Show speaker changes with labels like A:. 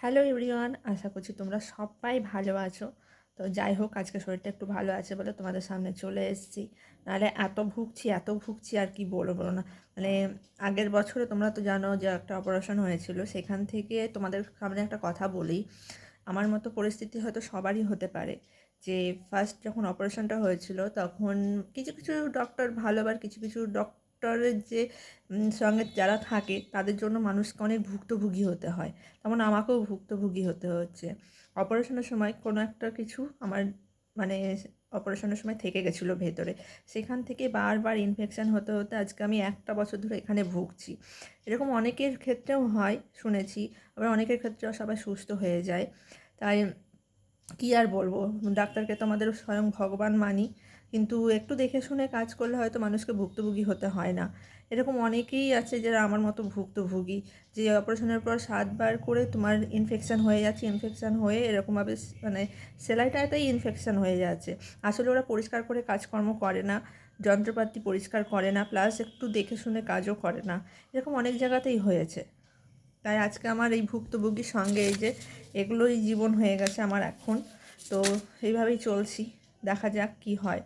A: Hello everyone, আশা করছি তোমরা সবাই ভালো আছো। তো যাই হোক, আজকে শরীরটা একটু ভালো আছে বলে তোমাদের সামনে চলে এসেছি। নাহলে এত ভুগছি আর কি বলবো না। মানে আগের বছরে তোমরা তো জানো যে একটা অপারেশন হয়েছিল, সেখান থেকে তোমাদের সামনে একটা কথা বলি। আমার মতো পরিস্থিতি হয়তো সবারই হতে পারে, যে ফার্স্ট যখন অপারেশনটা হয়েছিল তখন কিছু কিছু ডক্টর ভালো, আবার কিছু কিছু ডক্টরের যে সঙ্গে যারা থাকে তাদের জন্য মানুষকে অনেক ভুক্তভোগী হতে হয়। তেমন আমাকেও ভুক্তভোগী হতে হচ্ছে। অপারেশনের সময় কোনো একটা কিছু আমার মানে অপারেশনের সময় থেকে গেছিলো ভেতরে, সেখান থেকে বারবার ইনফেকশান হতে হতে আজকে আমি একটা বছর ধরে এখানে ভুগছি। এরকম অনেকের ক্ষেত্রেও হয় শুনেছি, আবার অনেকের ক্ষেত্রেও সবাই সুস্থ হয়ে যায়। তাই কী আর বলবো, ডাক্তারকে তো আমাদের স্বয়ং ভগবান মানি, কিন্তু একটু দেখে শুনে কাজ করলে হয়তো মানুষকে ভুক্তভোগী হতে হয় না। এরকম অনেকেই আছে যারা আমার মতো ভুক্তভোগী, যে অপারেশনের পর 7বার করে তোমার ইনফেকশান হয়ে যাচ্ছে, ইনফেকশান হয়ে এরকমভাবে মানে সেলাইটাতেই ইনফেকশান হয়ে যাচ্ছে। আসলে ওরা পরিষ্কার করে কাজকর্ম করে না, যন্ত্রপাতি পরিষ্কার করে না, প্লাস একটু দেখে শুনে কাজও করে না। এরকম অনেক জায়গাতেই হয়েছে। তাই আজকে আমার এই ভুক্তভোগীর সঙ্গে এই যে এগুলোই জীবন হয়ে গেছে আমার এখন। তো এইভাবেই চলছি, দেখা যাক কি হয়।